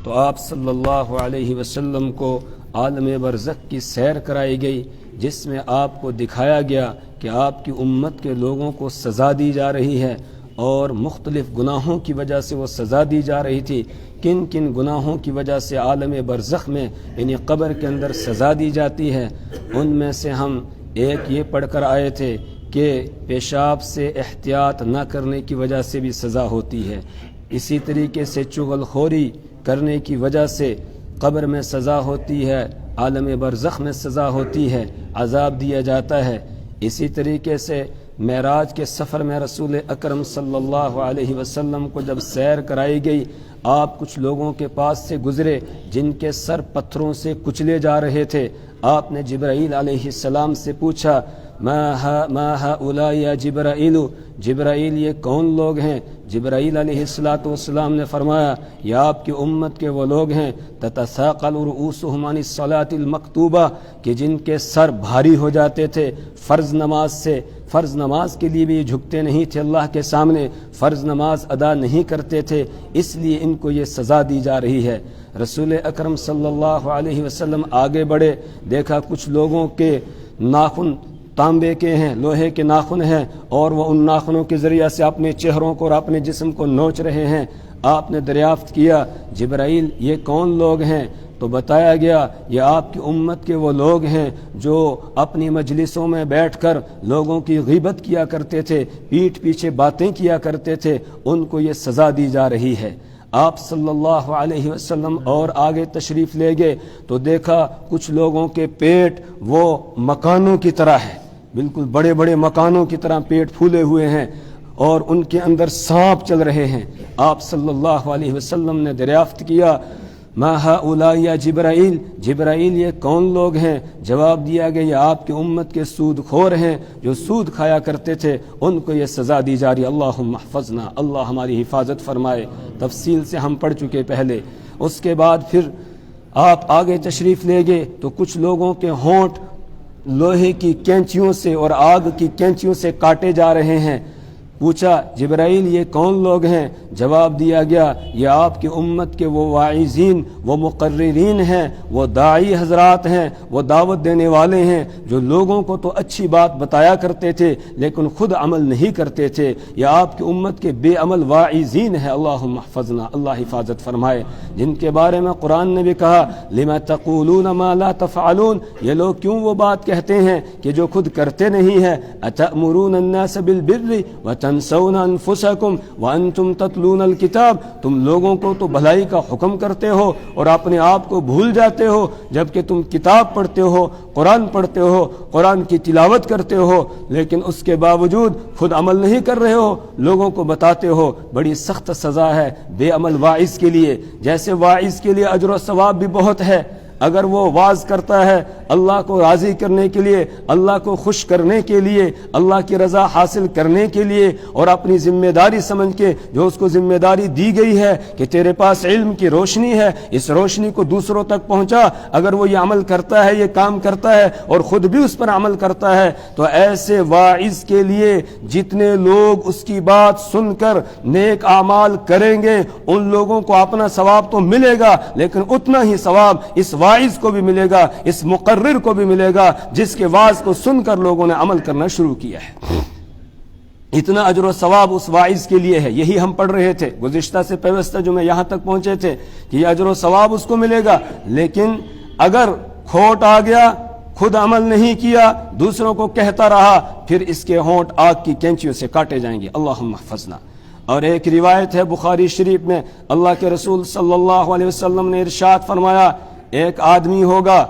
تو آپ صلی اللہ علیہ وسلم کو عالم برزخ کی سیر کرائی گئی، جس میں آپ کو دکھایا گیا کہ آپ کی امت کے لوگوں کو سزا دی جا رہی ہے، اور مختلف گناہوں کی وجہ سے وہ سزا دی جا رہی تھی۔ کن کن گناہوں کی وجہ سے عالم برزخ میں یعنی قبر کے اندر سزا دی جاتی ہے، ان میں سے ہم ایک یہ پڑھ کر آئے تھے کہ پیشاب سے احتیاط نہ کرنے کی وجہ سے بھی سزا ہوتی ہے، اسی طریقے سے چغل خوری کرنے کی وجہ سے قبر میں سزا ہوتی ہے، عالم برزخ میں سزا ہوتی ہے، عذاب دیا جاتا ہے۔ اسی طریقے سے معراج کے سفر میں رسول اکرم صلی اللہ علیہ وسلم کو جب سیر کرائی گئی، آپ کچھ لوگوں کے پاس سے گزرے جن کے سر پتھروں سے کچلے جا رہے تھے۔ آپ نے جبرائیل علیہ السلام سے پوچھا ما هؤلاء یا جبرائیل، جبرائیل یہ کون لوگ ہیں؟ جبرائیل علیہ السلام نے فرمایا یہ آپ کی امت کے وہ لوگ ہیں تتثاقل رؤوسهم عن الصلاة المکتوبہ، کہ جن کے سر بھاری ہو جاتے تھے فرض نماز سے، فرض نماز کے لیے بھی جھکتے نہیں تھے اللہ کے سامنے، فرض نماز ادا نہیں کرتے تھے، اس لیے ان کو یہ سزا دی جا رہی ہے۔ رسول اکرم صلی اللہ علیہ وسلم آگے بڑھے، دیکھا کچھ لوگوں کے ناخن تانبے کے ہیں، لوہے کے ناخن ہیں، اور وہ ان ناخنوں کے ذریعے سے اپنے چہروں کو اور اپنے جسم کو نوچ رہے ہیں۔ آپ نے دریافت کیا جبرائیل یہ کون لوگ ہیں؟ تو بتایا گیا یہ آپ کی امت کے وہ لوگ ہیں جو اپنی مجلسوں میں بیٹھ کر لوگوں کی غیبت کیا کرتے تھے، پیٹھ پیچھے باتیں کیا کرتے تھے، ان کو یہ سزا دی جا رہی ہے۔ آپ صلی اللہ علیہ وسلم اور آگے تشریف لے گئے تو دیکھا کچھ لوگوں کے پیٹ وہ مکانوں کی طرح ہے، بالکل بڑے بڑے مکانوں کی طرح پیٹ پھولے ہوئے ہیں، اور ان کے اندر سانپ چل رہے ہیں۔ آپ صلی اللہ علیہ وسلم نے دریافت کیا ما هؤلاء یا جبرائیل، جبرائیل یہ کون لوگ ہیں؟ جواب دیا گیا یہ آپ کی امت کے سود خور ہیں جو سود کھایا کرتے تھے، ان کو یہ سزا دی جا رہی ہے۔ اللہم احفظنا، اللہ ہماری حفاظت فرمائے۔ تفصیل سے ہم پڑھ چکے پہلے۔ اس کے بعد پھر آپ آگے تشریف لے گئے تو کچھ لوگوں کے ہونٹ لوہے کی کینچیوں سے اور آگ کی کینچیوں سے کاٹے جا رہے ہیں۔ پوچھا جبرائیل یہ کون لوگ ہیں؟ جواب دیا گیا یہ آپ کی امت کے وہ واعظین، وہ مقررین ہیں، وہ داعی حضرات ہیں، وہ دعوت دینے والے ہیں جو لوگوں کو تو اچھی بات بتایا کرتے تھے لیکن خود عمل نہیں کرتے تھے۔ یہ آپ کی امت کے بے عمل واعظین ہیں۔ اللہم احفظنا، اللہ حفاظت فرمائے۔ جن کے بارے میں قرآن نے بھی کہا لما تقولون ما لا تفعلون، یہ لوگ کیوں وہ بات کہتے ہیں کہ جو خود کرتے نہیں ہیں۔ اتأمرون الناس بالبر تنسون انفسکم وانتم تتلون الکتاب، تم لوگوں کو تو بھلائی کا حکم کرتے ہو اور اپنے آپ کو بھول جاتے ہو، جبکہ تم کتاب پڑھتے ہو، قرآن پڑھتے ہو، قرآن کی تلاوت کرتے ہو، لیکن اس کے باوجود خود عمل نہیں کر رہے ہو، لوگوں کو بتاتے ہو۔ بڑی سخت سزا ہے بے عمل واعظ کے لیے۔ جیسے واعظ کے لیے اجر و ثواب بھی بہت ہے، اگر وہ واعظ کرتا ہے اللہ کو راضی کرنے کے لیے، اللہ کو خوش کرنے کے لیے، اللہ کی رضا حاصل کرنے کے لیے، اور اپنی ذمہ داری سمجھ کے جو اس کو ذمہ داری دی گئی ہے کہ تیرے پاس علم کی روشنی ہے، اس روشنی کو دوسروں تک پہنچا، اگر وہ یہ عمل کرتا ہے، یہ کام کرتا ہے اور خود بھی اس پر عمل کرتا ہے، تو ایسے واعظ کے لیے جتنے لوگ اس کی بات سن کر نیک اعمال کریں گے ان لوگوں کو اپنا ثواب تو ملے گا، لیکن اتنا ہی ثواب اس واعظ کو بھی ملے گا، اس مقرر کو بھی ملے گا جس کے واعظ کو سن کر لوگوں نے عمل کرنا شروع کیا ہے۔ اتنا اجر و ثواب اس واعظ کے لیے ہے۔ یہی ہم پڑھ رہے تھے گزشتہ سے پیوستہ جو میں یہاں تک پہنچے تھے کہ یہ اجر و ثواب اس کو ملے گا، لیکن اگر کھوٹ آ گیا، خود عمل نہیں کیا، دوسروں کو کہتا رہا، پھر اس کے ہونٹ آگ کی کینچیوں سے کاٹے جائیں گے۔ اللہم احفظنا۔ اور ایک روایت ہے بخاری شریف میں، اللہ کے رسول صلی اللہ علیہ وسلم نے ارشاد فرمایا ایک آدمی ہوگا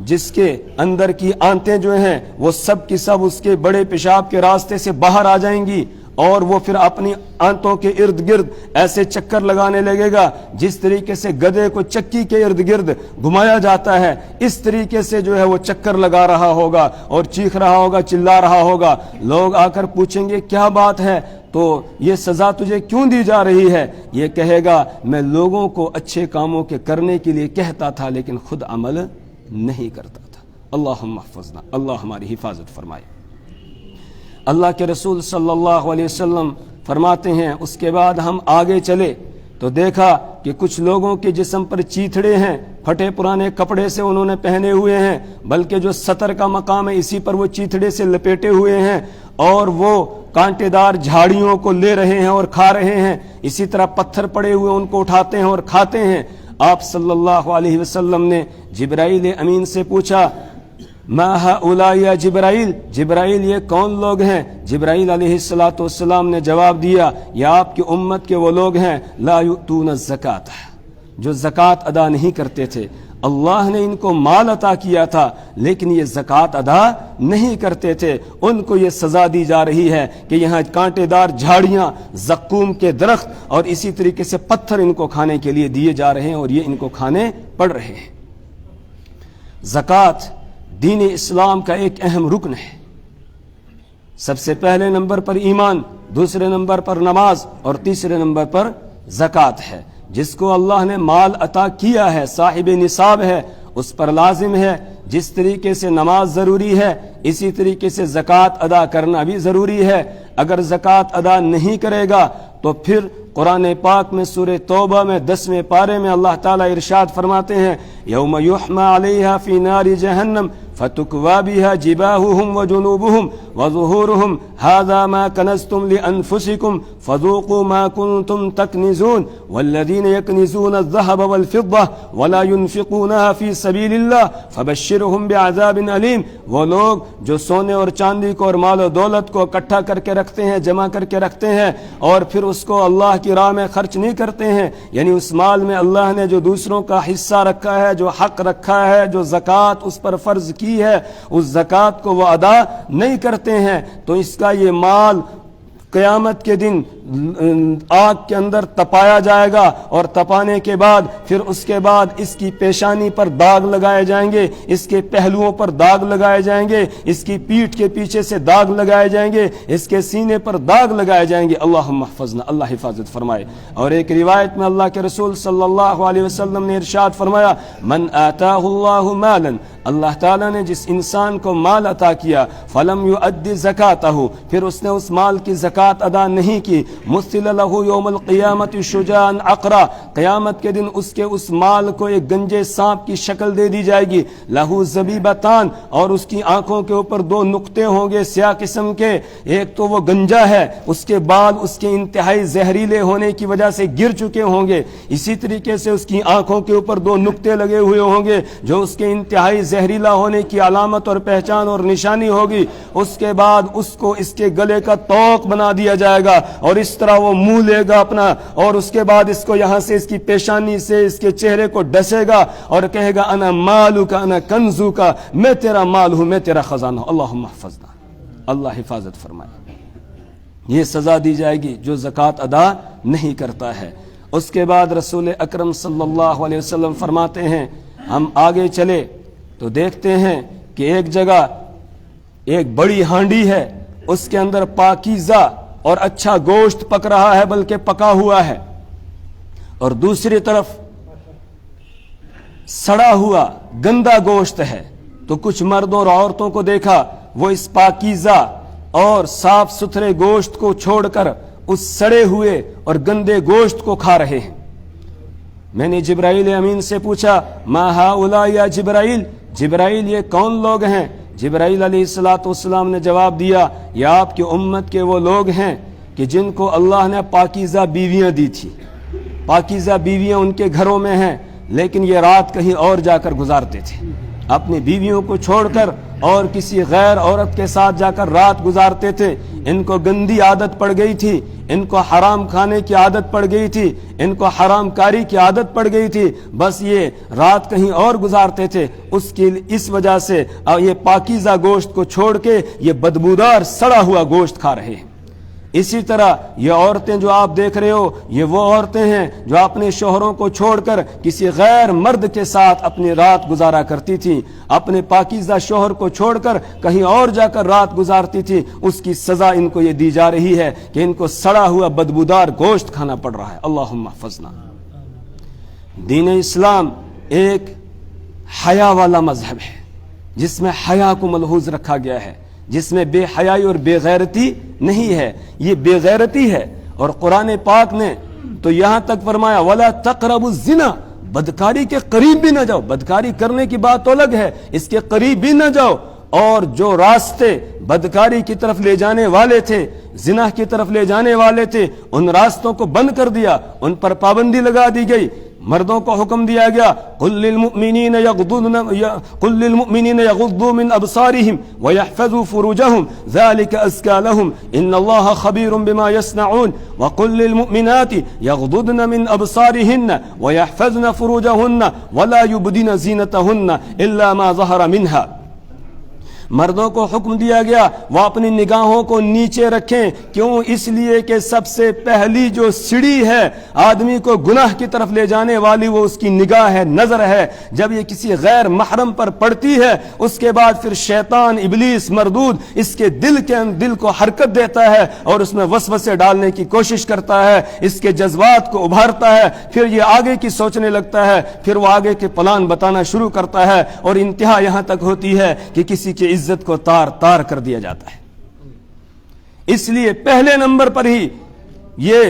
جس کے اندر کی آنتیں جو ہیں وہ سب کی سب اس کے بڑے پیشاب کے راستے سے باہر آ جائیں گی، اور وہ پھر اپنی آنتوں کے ارد گرد ایسے چکر لگانے لگے گا جس طریقے سے گدھے کو چکی کے ارد گرد گھمایا جاتا ہے، اس طریقے سے جو ہے وہ چکر لگا رہا ہوگا اور چیخ رہا ہوگا، چلا رہا ہوگا۔ لوگ آ کر پوچھیں گے کیا بات ہے، تو یہ سزا تجھے کیوں دی جا رہی ہے؟ یہ کہے گا میں لوگوں کو اچھے کاموں کے کرنے کے لیے کہتا تھا لیکن خود عمل نہیں کرتا تھا۔ اللہم احفظنا، اللہ ہماری حفاظت فرمائے۔ اللہ کے رسول صلی اللہ علیہ وسلم فرماتے ہیں اس کے بعد ہم آگے چلے تو دیکھا کہ کچھ لوگوں کے جسم پر چیتھڑے ہیں، پھٹے پرانے کپڑے سے انہوں نے پہنے ہوئے ہیں، بلکہ جو سطر کا مقام ہے اسی پر وہ چیتھڑے سے لپیٹے ہوئے ہیں، اور وہ کانٹے دار جھاڑیوں کو لے رہے ہیں اور کھا رہے ہیں، اسی طرح پتھر پڑے ہوئے ان کو اٹھاتے ہیں اور کھاتے ہیں۔ آپ صلی اللہ علیہ وسلم نے جبرائیل امین سے پوچھا ما ہؤلاء یا جبرائیل، جبرائیل یہ کون لوگ ہیں؟ جبرائیل علیہ السلام نے جواب دیا یہ آپ کی امت کے وہ لوگ ہیں لا یؤتون الزکاۃ، جو زکوٰۃ ادا نہیں کرتے تھے۔ اللہ نے ان کو مال عطا کیا تھا لیکن یہ زکوٰۃ ادا نہیں کرتے تھے، ان کو یہ سزا دی جا رہی ہے کہ یہاں کانٹے دار جھاڑیاں، زقوم کے درخت اور اسی طریقے سے پتھر ان کو کھانے کے لیے دیے جا رہے ہیں اور یہ ان کو کھانے پڑ رہے ہیں۔ زکوٰۃ دین اسلام کا ایک اہم رکن ہے۔ سب سے پہلے نمبر پر ایمان، دوسرے نمبر پر نماز اور تیسرے نمبر پر زکوٰۃ ہے۔ جس کو اللہ نے مال عطا کیا ہے، صاحب نصاب ہے، اس پر لازم ہے جس طریقے سے نماز ضروری ہے اسی طریقے سے زکوٰۃ ادا کرنا بھی ضروری ہے۔ اگر زکوٰۃ ادا نہیں کرے گا تو پھر قرآن پاک میں سورہ توبہ میں 10ویں پارے میں اللہ تعالیٰ ارشاد فرماتے ہیں یوم یحمى علیہا فی نار جہنم فتکوی بها جباہہم وجنوبہم وظہورہم ھذا ما کنزتم لانفسکم فذوقوا ما کنتم تکنزون والذین یکنزون الذہب والفضہ ولا ينفقونها فی سبیل اللہ فبشرہم بعذاب علیم۔ وہ لوگ جو سونے اور چاندی کو اور مال و دولت کو اکٹھا کر کے رکھتے ہیں، جمع کر کے رکھتے ہیں اور پھر اس کو اللہ کی راہ میں خرچ نہیں کرتے ہیں، یعنی اس مال میں اللہ نے جو دوسروں کا حصہ رکھا ہے، جو حق رکھا ہے، جو زکوٰۃ اس پر فرض کی ہے، اس زکوٰۃ کو وہ ادا نہیں کرتے ہیں، تو اس کا یہ مال قیامت کے دن آگ کے اندر تپایا جائے گا، اور تپانے کے بعد پھر اس کے بعد اس کی پیشانی پر داغ لگائے جائیں گے، اس کے پہلوؤں پر داغ لگائے جائیں گے، اس کی پیٹھ کے پیچھے سے داغ لگائے جائیں گے، اس کے سینے پر داغ لگائے جائیں گے۔ اللہم احفظنا، اللہ حفاظت فرمائے۔ اور ایک روایت میں اللہ کے رسول صلی اللہ علیہ وسلم نے ارشاد فرمایا من آتاہ اللہ مالا، اللہ تعالیٰ نے جس انسان کو مال عطا کیا فلم یؤدی زکاتہ، پھر اس نے اس مال کی زکوٰۃ ادا نہیں کی، مثل لہ یوم القیامت شجاعا عقرا، قیامت کے دن اس کے اس مال کو ایک گنجے سانپ کی شکل دے دی جائے گی، لہو زبیبتان، اور اس کی آنکھوں کے اوپر دو نقطے ہوں گے سیاہ قسم کے، ایک تو وہ گنجا ہے، اس کے بال اس کے انتہائی زہریلے ہونے کی وجہ سے گر چکے ہوں گے، اسی طریقے سے اس کی آنکھوں کے اوپر دو نقطے لگے ہوئے ہوں گے جو اس کے انتہائی زہریلا ہونے کی علامت اور پہچان اور نشانی ہوگی۔ اس کے بعد اس کو اس کے گلے کا توق بنا دیا جائے گا اور اس طرح وہ منہ لے گا اپنا، اور اس کے بعد اس کو یہاں سے اس کی پیشانی سے اس کے چہرے کو ڈسے گا اور کہے گا انا مالو کا انا کنزو کا، میں تیرا مال ہوں، میں تیرا خزانہ ہوں۔ اللہم احفظنا، اللہ حفاظت فرمائے۔ یہ سزا دی جائے گی جو زکوٰۃ ادا نہیں کرتا ہے۔ اس کے بعد رسول اکرم صلی اللہ علیہ وسلم فرماتے ہیں ہم آگے چلے تو دیکھتے ہیں کہ ایک جگہ ایک بڑی ہانڈی ہے، اس کے اندر پاکیزہ اور اچھا گوشت پک رہا ہے، بلکہ پکا ہوا ہے، اور دوسری طرف سڑا ہوا گندا گوشت ہے۔ تو کچھ مردوں اور عورتوں کو دیکھا وہ اس پاکیزہ اور صاف ستھرے گوشت کو چھوڑ کر اس سڑے ہوئے اور گندے گوشت کو کھا رہے ہیں۔ میں نے جبرائیل امین سے پوچھا ما ہؤلاء یا جبرائیل، جبرائیل یہ کون لوگ ہیں؟ جبرائیل علیہ السلام نے جواب دیا یہ آپ کی امت کے وہ لوگ ہیں کہ جن کو اللہ نے پاکیزہ بیویاں دی تھی، پاکیزہ بیویاں ان کے گھروں میں ہیں، لیکن یہ رات کہیں اور جا کر گزارتے تھے، اپنی بیویوں کو چھوڑ کر اور کسی غیر عورت کے ساتھ جا کر رات گزارتے تھے۔ ان کو گندی عادت پڑ گئی تھی، ان کو حرام کھانے کی عادت پڑ گئی تھی، ان کو حرام کاری کی عادت پڑ گئی تھی، بس یہ رات کہیں اور گزارتے تھے، اس وجہ سے یہ پاکیزہ گوشت کو چھوڑ کے یہ بدبودار سڑا ہوا گوشت کھا رہے ہیں۔ اسی طرح یہ عورتیں جو آپ دیکھ رہے ہو یہ وہ عورتیں ہیں جو اپنے شوہروں کو چھوڑ کر کسی غیر مرد کے ساتھ اپنی رات گزارا کرتی تھی، اپنے پاکیزہ شوہر کو چھوڑ کر کہیں اور جا کر رات گزارتی تھی۔ اس کی سزا ان کو یہ دی جا رہی ہے کہ ان کو سڑا ہوا بدبودار گوشت کھانا پڑ رہا ہے۔ اللہم احفظنا۔ دین اسلام ایک حیا والا مذہب ہے جس میں حیا کو ملحوظ رکھا گیا ہے، جس میں بے حیائی اور بے غیرتی نہیں ہے، یہ بے غیرتی ہے۔ اور قرآن پاک نے تو یہاں تک فرمایا وَلَا تَقْرَبُوا الزِّنَا، بدکاری کے قریب بھی نہ جاؤ. بدکاری کرنے کی بات تو الگ ہے، اس کے قریب بھی نہ جاؤ. اور جو راستے بدکاری کی طرف لے جانے والے تھے، زنا کی طرف لے جانے والے تھے، ان راستوں کو بند کر دیا، ان پر پابندی لگا دی گئی. مردوں کو حکم دیا گیا قل للمؤمنین یغضوا من ابصارهم ويحفظوا فروجهم ذلك ازكى لهم ان الله خبير بما يصنعون وقل للمؤمنات يغضضن من ابصارهن ويحفظن فروجهن ولا يبدين زينتهن الا ما ظهر منها. مردوں کو حکم دیا گیا وہ اپنی نگاہوں کو نیچے رکھیں. کیوں؟ اس لیے کہ سب سے پہلی جو سیڑھی ہے آدمی کو گناہ کی طرف لے جانے والی وہ اس کی نگاہ ہے، نظر ہے. جب یہ کسی غیر محرم پر پڑتی ہے اس کے بعد پھر شیطان ابلیس مردود اس کے دل کو حرکت دیتا ہے اور اس میں وسوسے ڈالنے کی کوشش کرتا ہے، اس کے جذبات کو ابھارتا ہے. پھر یہ آگے کی سوچنے لگتا ہے، پھر وہ آگے کے پلان بتانا شروع کرتا ہے اور انتہا یہاں تک ہوتی ہے کہ کسی کی عزت کو تار تار کر دیا جاتا ہے. اس لیے پہلے نمبر پر ہی یہ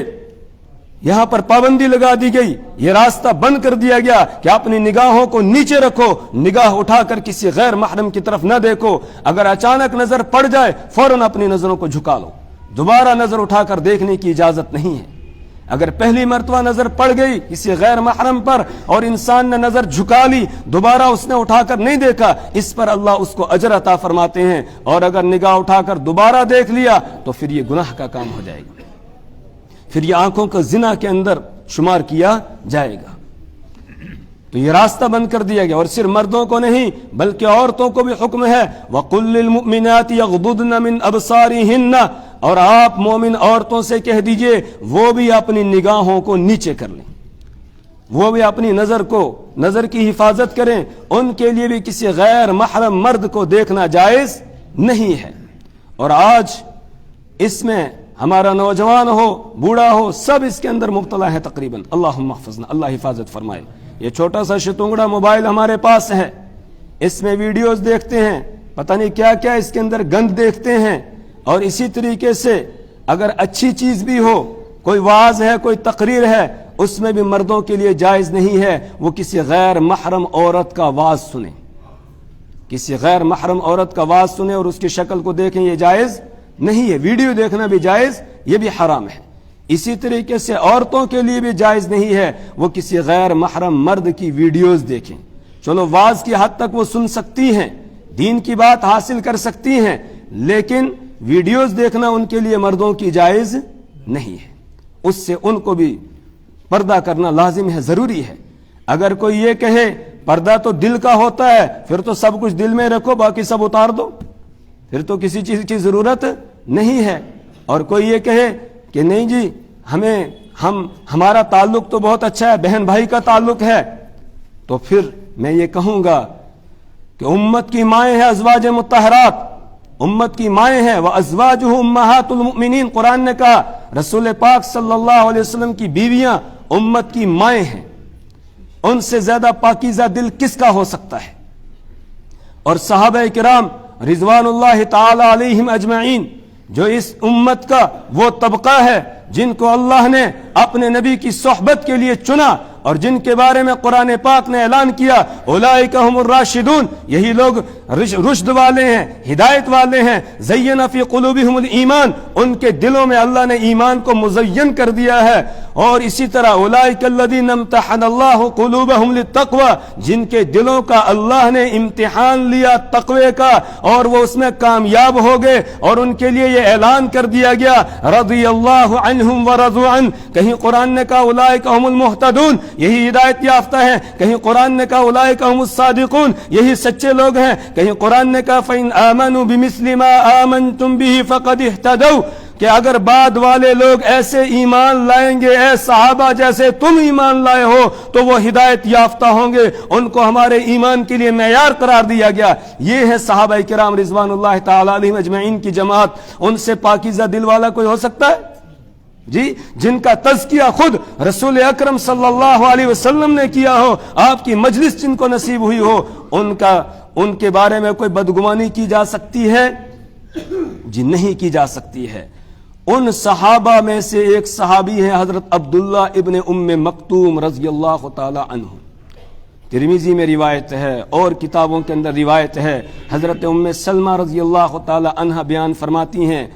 یہاں پر پابندی لگا دی گئی، یہ راستہ بند کر دیا گیا کہ اپنی نگاہوں کو نیچے رکھو، نگاہ اٹھا کر کسی غیر محرم کی طرف نہ دیکھو. اگر اچانک نظر پڑ جائے فوراً اپنی نظروں کو جھکا لو، دوبارہ نظر اٹھا کر دیکھنے کی اجازت نہیں ہے. اگر پہلی مرتبہ نظر پڑ گئی کسی غیر محرم پر اور انسان نے نظر جھکا لی، دوبارہ اس نے اٹھا کر نہیں دیکھا، اس پر اللہ اس کو اجر عطا فرماتے ہیں. اور اگر نگاہ اٹھا کر دوبارہ دیکھ لیا تو پھر یہ گناہ کا کام ہو جائے گا، پھر یہ آنکھوں کا زنا کے اندر شمار کیا جائے گا. تو یہ راستہ بند کر دیا گیا. اور صرف مردوں کو نہیں بلکہ عورتوں کو بھی حکم ہے وَقُلْ لِلْمُؤْمِنَاتِ يَغْضُضْنَ مِنْ أَبْصَارِهِنَّ، اور آپ مومن عورتوں سے کہہ دیجئے وہ بھی اپنی نگاہوں کو نیچے کر لیں، وہ بھی اپنی نظر کی حفاظت کریں. ان کے لیے بھی کسی غیر محرم مرد کو دیکھنا جائز نہیں ہے. اور آج اس میں ہمارا نوجوان ہو بوڑھا ہو سب اس کے اندر مبتلا ہے تقریباً. اللہم احفظنا، اللہ حفاظت فرمائے. یہ چھوٹا سا شتونگڑا موبائل ہمارے پاس ہے، اس میں ویڈیوز دیکھتے ہیں، پتہ نہیں کیا کیا اس کے اندر گند دیکھتے ہیں. اور اسی طریقے سے اگر اچھی چیز بھی ہو، کوئی واعظ ہے، کوئی تقریر ہے، اس میں بھی مردوں کے لیے جائز نہیں ہے وہ کسی غیر محرم عورت کا واعظ سنیں، کسی غیر محرم عورت کا واعظ سنیں اور اس کی شکل کو دیکھیں، یہ جائز نہیں ہے. ویڈیو دیکھنا بھی جائز، یہ بھی حرام ہے. اسی طریقے سے عورتوں کے لیے بھی جائز نہیں ہے وہ کسی غیر محرم مرد کی ویڈیوز دیکھیں. چلو واعظ کی حد تک وہ سن سکتی ہیں، دین کی بات حاصل کر سکتی ہیں، لیکن ویڈیوز دیکھنا ان کے لیے مردوں کی جائز نہیں ہے. اس سے ان کو بھی پردہ کرنا لازم ہے، ضروری ہے. اگر کوئی یہ کہے پردہ تو دل کا ہوتا ہے، پھر تو سب کچھ دل میں رکھو باقی سب اتار دو، پھر تو کسی چیز کی ضرورت نہیں ہے. اور کوئی یہ کہے کہ نہیں جی ہمارا تعلق تو بہت اچھا ہے، بہن بھائی کا تعلق ہے، تو پھر میں یہ کہوں گا کہ امت کی مائیں ہیں ازواج مطہرات، امت کی مائیں ہیں وَأَزْوَاجُهُ أُمَّهَاتُ الْمُؤْمِنِينَ. قرآن نے کہا رسول پاک صلی اللہ علیہ وسلم کی بیویاں امت کی مائیں ہیں. ان سے زیادہ پاکیزہ دل کس کا ہو سکتا ہے؟ اور صحابہ کرام رضوان اللہ تعالی علیہم اجمعین جو اس امت کا وہ طبقہ ہے جن کو اللہ نے اپنے نبی کی صحبت کے لیے چنا اور جن کے بارے میں قرآن پاک نے اعلان کیا اولئک هم الراشدون، یہی لوگ رشد والے ہیں، ہدایت والے ہیں. زین فی قلوبہم الایمان، ان کے دلوں میں اللہ نے ایمان کو مزین کر دیا ہے. اور اسی طرح اولئک الذین امتحن اللہ قلوبہم للتقوی، جن کے دلوں کا اللہ نے امتحان لیا تقوی کا اور وہ اس میں کامیاب ہو گئے. اور ان کے لیے یہ اعلان کر دیا گیا رضی اللہ عنہم ورضوا عنہ. کہیں قرآن نے کہا اولئک هم المہتدون، یہی ہدایت یافتہ ہیں. کہیں قرآن نے کہا اولئک هم الصادقون، یہی سچے لوگ ہیں. کہیں قرآن نے کہا فَإِنْ آمَنُوا بِمِثْلِ مَا آمَنْتُمْ بِهِ فَقَدِ اهْتَدَوْا، کہ اگر بعد والے لوگ ایسے ایمان لائیں گے اے صحابہ جیسے تم ایمان لائے ہو تو وہ ہدایت یافتہ ہوں گے. ان کو ہمارے ایمان کے لیے معیار قرار دیا گیا. یہ ہے صحابہ کرام رضوان اللہ تعالی علیہم اجمعین کی جماعت. ان سے پاکیزہ دل والا کوئی ہو سکتا ہے جی؟ جن کا تزکیہ خود رسول اکرم صلی اللہ علیہ وسلم نے کیا ہو، آپ کی مجلس جن کو نصیب ہوئی ہو، ان کے بارے میں کوئی بدگمانی کی جا سکتی ہے؟ جی نہیں کی جا سکتی ہے. ان صحابہ میں سے ایک صحابی ہیں حضرت عبداللہ ابن ام مکتوم رضی اللہ تعالی عنہ. ترمذی میں روایت ہے اور کتابوں کے اندر روایت ہے. حضرت ام سلمہ رضی اللہ تعالی عنہ بیان فرماتی ہیں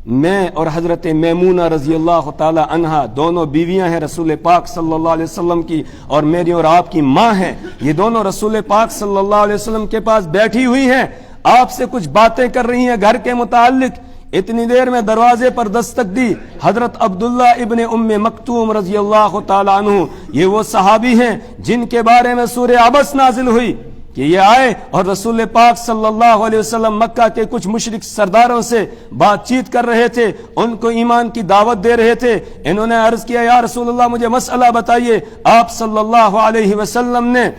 میں اور حضرت میمونہ رضی اللہ تعالی عنہ دونوں بیویاں ہیں رسول پاک صلی اللہ علیہ وسلم کی اور میری اور آپ کی ماں ہیں. یہ دونوں رسول پاک صلی اللہ علیہ وسلم کے پاس بیٹھی ہوئی ہیں, آپ سے کچھ باتیں کر رہی ہیں گھر کے متعلق. اتنی دیر میں دروازے پر دستک دی. حضرت عبداللہ ابن ام مکتوم رضی اللہ تعالی عنہ یہ وہ صحابی ہیں جن کے بارے میں سورہ عبس نازل ہوئی کہ یہ آئے اور رسول پاک صلی اللہ علیہ وسلم مکہ کے کچھ مشرک سرداروں سے بات چیت کر رہے تھے, ان کو ایمان کی دعوت دے رہے تھے. انہوں نے عرض کیا یا رسول اللہ مجھے مسئلہ بتائیے. آپ صلی اللہ علیہ وسلم نے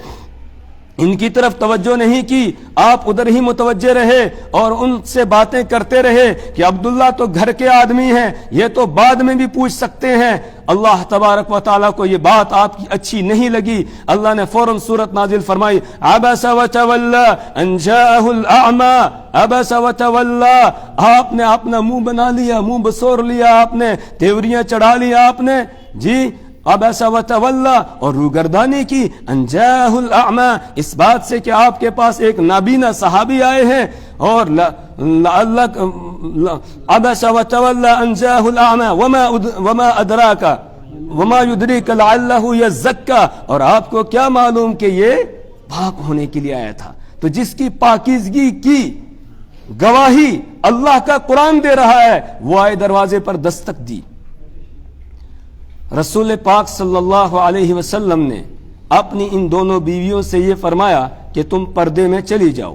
ان کی طرف توجہ نہیں کی, آپ ادھر ہی متوجہ رہے اور ان سے باتیں کرتے رہے کہ عبداللہ تو گھر کے آدمی ہیں, یہ تو بعد میں بھی پوچھ سکتے ہیں. اللہ تبارک و تعالیٰ کو یہ بات آپ کی اچھی نہیں لگی. اللہ نے فوراً سورت نازل فرمائی عبس وتولی ان جاءہ الاعمی. عبس وتولی, آپ نے اپنا منہ بنا لیا, منہ بسور لیا, آپ نے تیوریاں چڑھا لیا آپ نے جی. عبس وتولی, اور روگردانی کی. ان جاءہ الاعمی, اس بات سے کہ آپ کے پاس ایک نابینا صحابی آئے ہیں. اور عبس وتولی ان جاءہ الاعمی وما ادراک وما یدریک لعلہ یزکی, اور آپ کو کیا معلوم کہ یہ پاک ہونے کے لیے آیا تھا. تو جس کی پاکیزگی کی گواہی اللہ کا قرآن دے رہا ہے وہ آئے دروازے پر دستک دی. رسول پاک صلی اللہ علیہ وسلم نے اپنی ان دونوں بیویوں سے یہ فرمایا کہ تم پردے میں چلی جاؤ.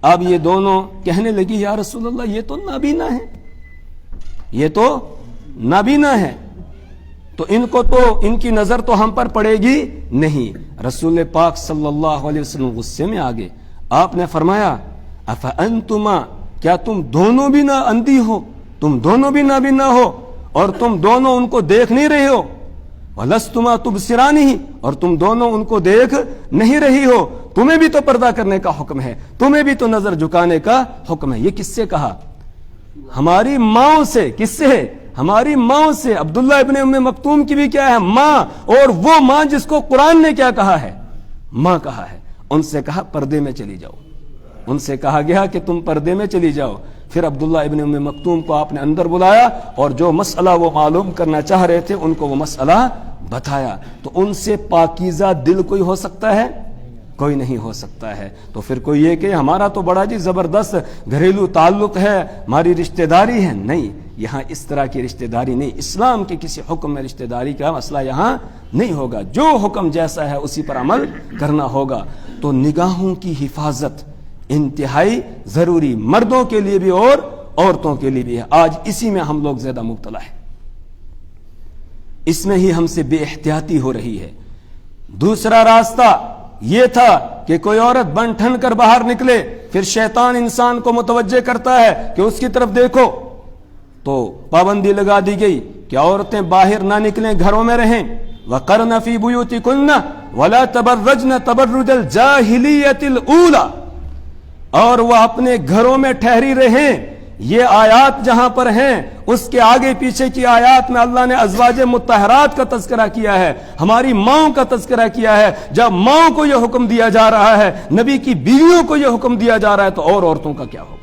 اب یہ دونوں کہنے لگی یا رسول اللہ یہ تو نابینا ہے, یہ تو نابینا ہے, تو ان کی نظر تو ہم پر پڑے گی نہیں. رسول پاک صلی اللہ علیہ وسلم غصے میں آگے. آپ نے فرمایا افانتما, کیا تم دونوں بھی نہ اندھی ہو, تم دونوں بھی نابینا ہو اور تم دونوں ان کو دیکھ نہیں رہے ہو. وَلَسْتُمَا تُبْصِرَانِهِ, اور تم دونوں ان کو دیکھ نہیں رہی ہو. تمہیں بھی تو پردہ کرنے کا حکم ہے, تمہیں بھی تو نظر جھکانے کا حکم ہے. یہ کس سے کہا؟ ہماری ماں سے. کس سے؟ ہماری ماں سے. عبداللہ ابن ام مکتوم کی بھی کیا ہے؟ ماں. اور وہ ماں جس کو قرآن نے کیا کہا ہے؟ ماں کہا ہے. ان سے کہا پردے میں چلی جاؤ. ان سے کہا گیا کہ تم پردے میں چلی جاؤ. پھر عبداللہ ابن ام مکتوم کو آپ نے اندر بلایا اور جو مسئلہ وہ معلوم کرنا چاہ رہے تھے ان کو وہ مسئلہ بتایا. تو ان سے پاکیزہ دل کوئی ہو سکتا ہے؟ کوئی نہیں ہو سکتا ہے. تو پھر کوئی یہ کہ ہمارا تو بڑا جی زبردست گھریلو تعلق ہے, ہماری رشتہ داری ہے. نہیں, یہاں اس طرح کی رشتہ داری نہیں. اسلام کے کسی حکم میں رشتہ داری کا مسئلہ یہاں نہیں ہوگا. جو حکم جیسا ہے اسی پر عمل کرنا ہوگا. تو نگاہوں کی حفاظت انتہائی ضروری, مردوں کے لیے بھی اور عورتوں کے لیے بھی ہے. آج اسی میں ہم لوگ زیادہ مبتلا ہیں, اس میں ہی ہم سے بے احتیاطی ہو رہی ہے. دوسرا راستہ یہ تھا کہ کوئی عورت بن ٹھن کر باہر نکلے, پھر شیطان انسان کو متوجہ کرتا ہے کہ اس کی طرف دیکھو, تو پابندی لگا دی گئی کہ عورتیں باہر نہ نکلیں, گھروں میں رہیں. وَقَرْنَ فِي بُيُوتِكُنَّ وَلَا تَبَرَّجْنَ تَبَرُّجَ الْجَاهِلِيَّةِ الْأُولَى, اور وہ اپنے گھروں میں ٹھہری رہیں. یہ آیات جہاں پر ہیں اس کے آگے پیچھے کی آیات میں اللہ نے ازواج مطہرات کا تذکرہ کیا ہے, ہماری ماؤں کا تذکرہ کیا ہے. جب ماؤں کو یہ حکم دیا جا رہا ہے, نبی کی بیویوں کو یہ حکم دیا جا رہا ہے, تو اور عورتوں کا کیا ہوگا؟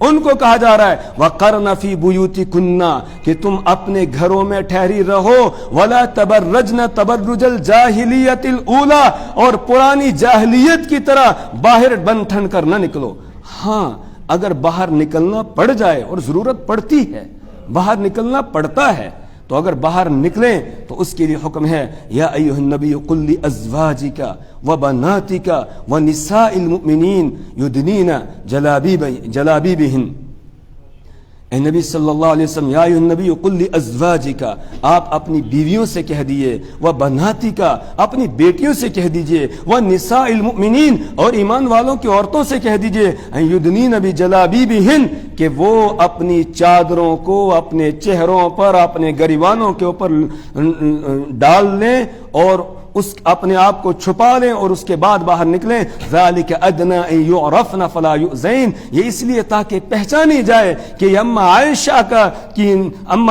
ان کو کہا جا رہا ہے وَقَرْنَ فِي بُيُوتِكُنَّ, کہ تم اپنے گھروں میں ٹھہری رہو. وَلَا تَبَرَّجْنَ تَبَرُّجَ الْجَاهِلِيَّةِ الْأُولَى, اور پرانی جاہلیت کی طرح باہر بن ٹھن کر نہ نکلو. ہاں, اگر باہر نکلنا پڑ جائے, اور ضرورت پڑتی ہے, باہر نکلنا پڑتا ہے, تو اگر باہر نکلیں تو اس کے لیے حکم ہے یا ایھا النبی قل لازواجک وبناتک ونساء المؤمنین یدنین جلابیبہن. اے نبی صلی اللہ علیہ وسلم, یا ایھا النبی قل لازواجک, آپ اپنی بیویوں سے کہہ دیجئے, وبناتک, اپنی بیٹیوں سے کہہ دیجئے, ونساء المؤمنین, اور ایمان والوں کی عورتوں سے کہہ دیجئے, یدنین بجلابیبہن, کہ وہ اپنی چادروں کو اپنے چہروں پر, اپنے گریبانوں کے اوپر ڈال لیں, اور اس اپنے آپ کو چھپا لیں اور اس کے بعد باہر نکلیں. ذالک ادنی ان یعرفن فلا یؤذین، یہ اس لیے تاکہ پہچانی جائے کہ یہ اما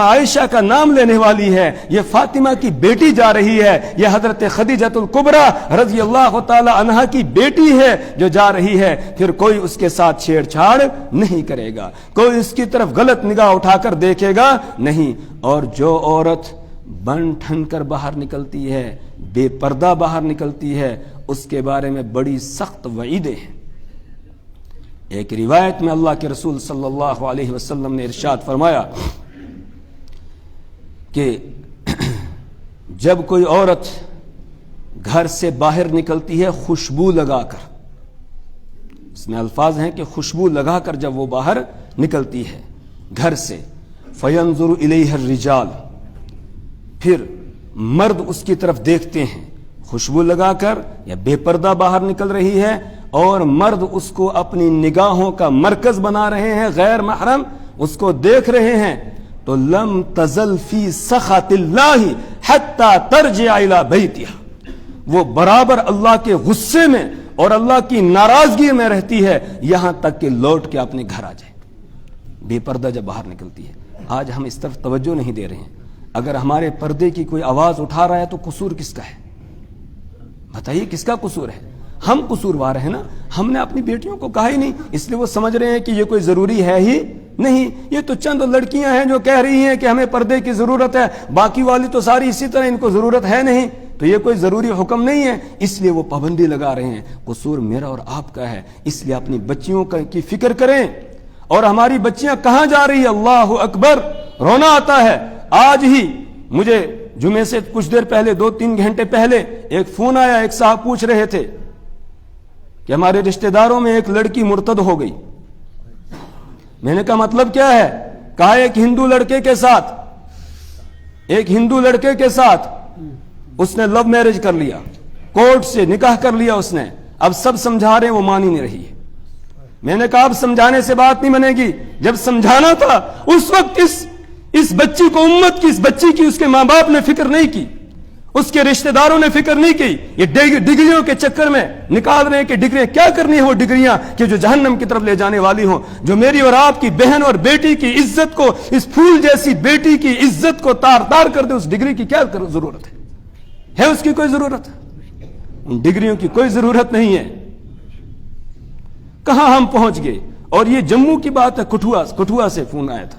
عائشہ کا نام لینے والی ہے، یہ فاطمہ کی بیٹی جا رہی ہے، یہ حضرت خدیجہ الکبریٰ رضی اللہ تعالی عنہا کی بیٹی ہے جو جا رہی ہے. پھر کوئی اس کے ساتھ چھیڑ چھاڑ نہیں کرے گا، کوئی اس کی طرف غلط نگاہ اٹھا کر دیکھے گا نہیں. اور جو عورت بن ٹھن کر باہر نکلتی ہے، بے پردہ باہر نکلتی ہے، اس کے بارے میں بڑی سخت وعیدیں ہیں. ایک روایت میں اللہ کے رسول صلی اللہ علیہ وسلم نے ارشاد فرمایا کہ جب کوئی عورت گھر سے باہر نکلتی ہے خوشبو لگا کر، اس میں الفاظ ہیں کہ خوشبو لگا کر جب وہ باہر نکلتی ہے گھر سے، فَيَنْظُرُ إِلَيْهَا الرِّجَالُ، پھر مرد اس کی طرف دیکھتے ہیں، خوشبو لگا کر یا بے پردہ باہر نکل رہی ہے اور مرد اس کو اپنی نگاہوں کا مرکز بنا رہے ہیں، غیر محرم اس کو دیکھ رہے ہیں، تو لم تزل فی سخط اللہ حتی ترجع الی بیتہا، وہ برابر اللہ کے غصے میں اور اللہ کی ناراضگی میں رہتی ہے یہاں تک کہ لوٹ کے اپنے گھر آ جائے. بے پردہ جب باہر نکلتی ہے. آج ہم اس طرف توجہ نہیں دے رہے ہیں. اگر ہمارے پردے کی کوئی آواز اٹھا رہا ہے تو قصور کس کا ہے؟ بتائیے کس کا قصور ہے؟ ہم قصوروار ہیں نا. ہم نے اپنی بیٹیوں کو کہا ہی نہیں، اس لیے وہ سمجھ رہے ہیں کہ یہ کوئی ضروری ہے ہی نہیں. یہ تو چند لڑکیاں ہیں جو کہہ رہی ہیں کہ ہمیں پردے کی ضرورت ہے، باقی والی تو ساری اسی طرح، ان کو ضرورت ہے نہیں، تو یہ کوئی ضروری حکم نہیں ہے، اس لیے وہ پابندی لگا رہے ہیں. قصور میرا اور آپ کا ہے. اس لیے اپنی بچیوں کی فکر کریں. اور ہماری بچیاں کہاں جا رہی ہیں؟ اللہ اکبر، رونا آتا ہے. آج ہی مجھے جمعے سے کچھ دیر پہلے، 2-3 گھنٹے پہلے ایک فون آیا. ایک صاحب پوچھ رہے تھے کہ ہمارے رشتہ داروں میں ایک لڑکی مرتد ہو گئی. میں نے کہا مطلب کیا ہے؟ کہا ایک ہندو لڑکے کے ساتھ اس نے لو میرج کر لیا، کورٹ سے نکاح کر لیا اس نے. اب سب سمجھا رہے ہیں، وہ مان ہی نہیں رہی ہے. میں نے کہا اب سمجھانے سے بات نہیں بنے گی. جب سمجھانا تھا اس وقت اس بچی کو، امت کی اس بچی کی، اس کے ماں باپ نے فکر نہیں کی، اس کے رشتہ داروں نے فکر نہیں کی. یہ ڈگریوں کے چکر میں نکال رہے ہیں کہ ڈگریاں کیا کرنی ہے، وہ ڈگریاں کہ جو جہنم کی طرف لے جانے والی ہوں. جو میری اور آپ کی بہن اور بیٹی کی عزت کو، اس پھول جیسی بیٹی کی عزت کو تار تار کر دے، اس ڈگری کی کیا ضرورت ہے اس کی کوئی ضرورت؟ ان ڈگریوں کی کوئی ضرورت نہیں ہے. کہاں ہم پہنچ گئے. اور یہ جموں کی بات ہے، کٹھوا سے فون آیا تھا.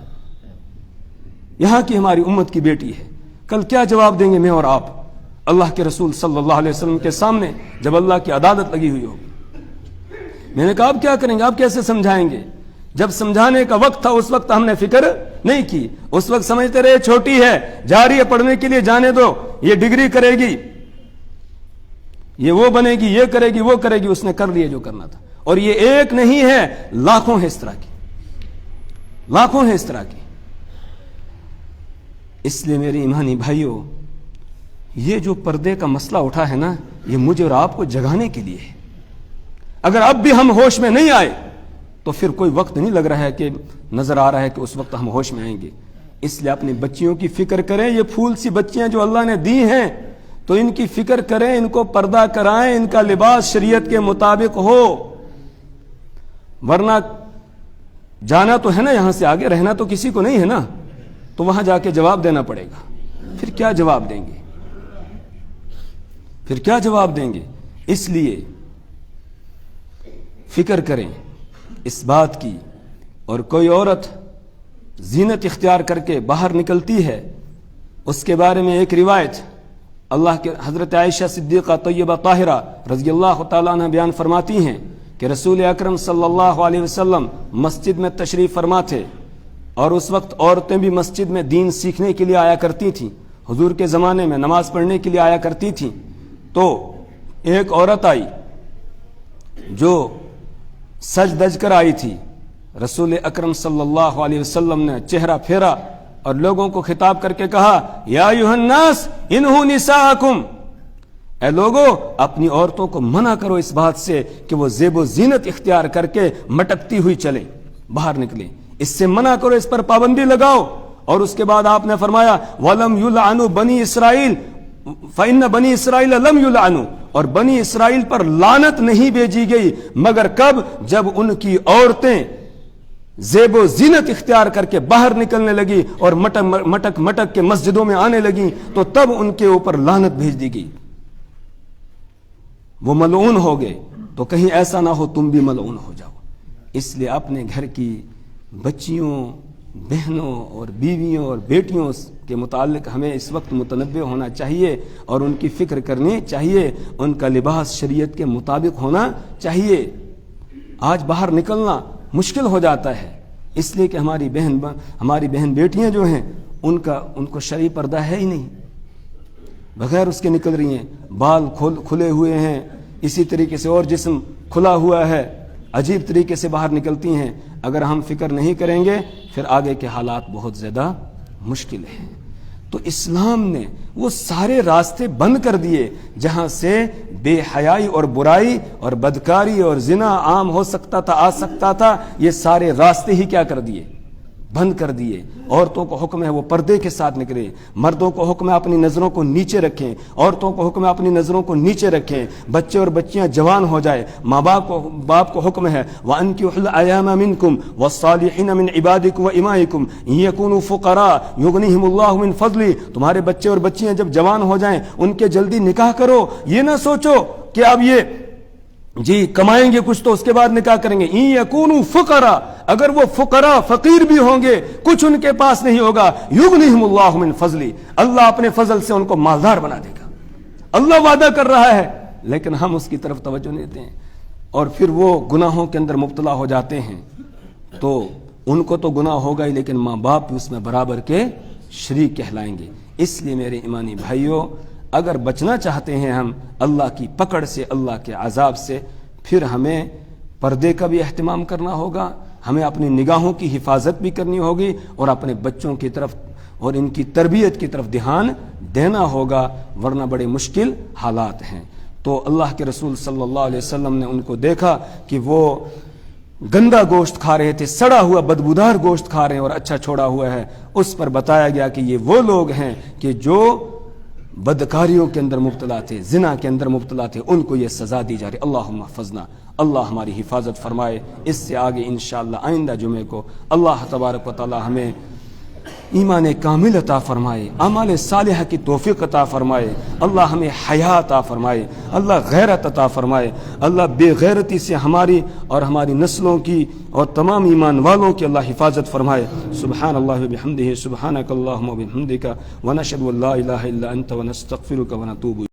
یہاں کی ہماری امت کی بیٹی ہے. کل کیا جواب دیں گے میں اور آپ اللہ کے رسول صلی اللہ علیہ وسلم کے سامنے جب اللہ کی عدالت لگی ہوئی ہو؟ میں نے کہا آپ کیا کریں گے، آپ کیسے سمجھائیں گے؟ جب سمجھانے کا وقت تھا اس وقت ہم نے فکر نہیں کی. اس وقت سمجھتے رہے چھوٹی ہے، جا رہی ہے پڑھنے کے لیے، جانے دو، یہ ڈگری کرے گی، یہ وہ بنے گی، یہ کرے گی، وہ کرے گی. اس نے کر لیا جو کرنا تھا. اور یہ ایک نہیں ہے، لاکھوں ہیں اس طرح کی، لاکھوں ہیں اس طرح کی. اس لیے میرے ایمانی بھائیوں، یہ جو پردے کا مسئلہ اٹھا ہے نا، یہ مجھے اور آپ کو جگانے کے لیے ہے. اگر اب بھی ہم ہوش میں نہیں آئے تو پھر کوئی وقت نہیں لگ رہا ہے کہ نظر آ رہا ہے کہ اس وقت ہم ہوش میں آئیں گے. اس لیے اپنی بچیوں کی فکر کریں. یہ پھول سی بچیاں جو اللہ نے دی ہیں تو ان کی فکر کریں، ان کو پردہ کرائیں، ان کا لباس شریعت کے مطابق ہو. ورنہ جانا تو ہے نا، یہاں سے آگے رہنا تو کسی کو نہیں ہے نا، تو وہاں جا کے جواب دینا پڑے گا. پھر کیا جواب دیں گے؟ پھر کیا جواب دیں گے؟ اس لیے فکر کریں اس بات کی. اور کوئی عورت زینت اختیار کر کے باہر نکلتی ہے، اس کے بارے میں ایک روایت اللہ کے حضرت عائشہ صدیقہ طیبہ طاہرہ رضی اللہ تعالیٰ عنہ بیان فرماتی ہیں کہ رسول اکرم صلی اللہ علیہ وسلم مسجد میں تشریف فرما تھے، اور اس وقت عورتیں بھی مسجد میں دین سیکھنے کے لیے آیا کرتی تھیں. حضور کے زمانے میں نماز پڑھنے کے لیے آیا کرتی تھیں. تو ایک عورت آئی جو سج دج کر آئی تھی. رسول اکرم صلی اللہ علیہ وسلم نے چہرہ پھیرا اور لوگوں کو خطاب کر کے کہا، یا ایھا الناس انھوا نساءکم، اے لوگو اپنی عورتوں کو منع کرو اس بات سے کہ وہ زیب و زینت اختیار کر کے مٹکتی ہوئی چلیں، باہر نکلیں. اس سے منع کرو، اس پر پابندی لگاؤ. اور اس کے بعد آپ نے فرمایا وَلَمْ يُلْعَنُوا بنی اسرائیل، فَإِنَّ بَنِي إِسْرَائِيلَ لَمْ يُلْعَنُوا، اور بنی اسرائیل پر لعنت نہیں بھیجی گئی مگر کب؟ جب ان کی عورتیں زیب و زینت اختیار کر کے باہر نکلنے لگی اور مٹک مٹک کے مسجدوں میں آنے لگیں، تو تب ان کے اوپر لعنت بھیج دی گئی، وہ ملعون ہو گئے۔ تو کہیں ایسا نہ ہو تم بھی ملعون ہو جاؤ۔ اس لیے اپنے گھر کی بچیوں، بہنوں اور بیویوں اور بیٹیوں کے متعلق ہمیں اس وقت متنبہ ہونا چاہیے اور ان کی فکر کرنی چاہیے، ان کا لباس شریعت کے مطابق ہونا چاہیے۔ آج باہر نکلنا مشکل ہو جاتا ہے، اس لیے کہ ہماری بہن بیٹیاں جو ہیں ان کو شرعی پردہ ہے ہی نہیں، بغیر اس کے نکل رہی ہیں، بال کھلے ہوئے ہیں، اسی طریقے سے اور جسم کھلا ہوا ہے، عجیب طریقے سے باہر نکلتی ہیں۔ اگر ہم فکر نہیں کریں گے پھر آگے کے حالات بہت زیادہ مشکل ہیں۔ تو اسلام نے وہ سارے راستے بند کر دیے جہاں سے بے حیائی اور برائی اور بدکاری اور زنا عام ہو سکتا تھا، آ سکتا تھا، یہ سارے راستے ہی کیا کر دیے؟ بند کر دیے۔ عورتوں کو حکم ہے وہ پردے کے ساتھ نکلیں، مردوں کو حکم ہے اپنی نظروں کو نیچے رکھیں، عورتوں کو حکم ہے اپنی نظروں کو نیچے رکھیں، بچے اور بچیاں جوان ہو جائے، ماں باپ کو حکم ہے وَأَنكِحُوا الْأَيَامَ مِنكُمْ وَالصَّالِحِينَ مِنْ عِبَادِكُمْ وَإِمَائِكُمْ إِن يَكُونُوا فُقَرَاءَ يُغْنِهِمُ اللَّهُ مِنْ فَضْلِهِ، تمہارے بچے اور بچیاں جب جوان ہو جائیں ان کے جلدی نکاح کرو، یہ نہ سوچو کہ اب یہ کمائیں گے کچھ تو اس کے بعد نکاح کریں گے۔ ان یکونوا فقراء، اگر وہ فقراء فقیر بھی ہوں گے، کچھ ان کے پاس نہیں ہوگا، یغنیہم اللہ من فضلی، اللہ اپنے فضل سے ان کو مالدار بنا دے گا۔ اللہ وعدہ کر رہا ہے لیکن ہم اس کی طرف توجہ نہیں دیتے ہیں، اور پھر وہ گناہوں کے اندر مبتلا ہو جاتے ہیں۔ تو ان کو تو گناہ ہوگا ہی لیکن ماں باپ بھی اس میں برابر کے شریک کہلائیں گے۔ اس لیے میرے ایمانی بھائیوں، اگر بچنا چاہتے ہیں ہم اللہ کی پکڑ سے، اللہ کے عذاب سے، پھر ہمیں پردے کا بھی اہتمام کرنا ہوگا، ہمیں اپنی نگاہوں کی حفاظت بھی کرنی ہوگی اور اپنے بچوں کی طرف اور ان کی تربیت کی طرف دھیان دینا ہوگا، ورنہ بڑے مشکل حالات ہیں۔ تو اللہ کے رسول صلی اللہ علیہ وسلم نے ان کو دیکھا کہ وہ گندا گوشت کھا رہے تھے، سڑا ہوا بدبودار گوشت کھا رہے ہیں اور اچھا چھوڑا ہوا ہے۔ اس پر بتایا گیا کہ یہ وہ لوگ ہیں کہ جو بدکاریوں کے اندر مبتلا تھے، زنا کے اندر مبتلا تھے، ان کو یہ سزا دی جا رہی۔ اللہم احفظنا، اللہ ہماری حفاظت فرمائے۔ اس سے آگے انشاءاللہ آئندہ جمعے کو اللہ تبارک و تعالی ہمیں ایمان کامل عطا فرمائے، اعمال صالحہ کی توفیق عطا فرمائے، اللہ ہمیں حیا عطا فرمائے، اللہ غیرت عطا فرمائے، اللہ بے غیرتی سے ہماری اور ہماری نسلوں کی اور تمام ایمان والوں کی اللہ حفاظت فرمائے۔ سبحان اللہ وبحمدہ، سبحانک اللہم وبحمدک، ونشہد ان لا الہ الا انت ونستغفرک ونتوب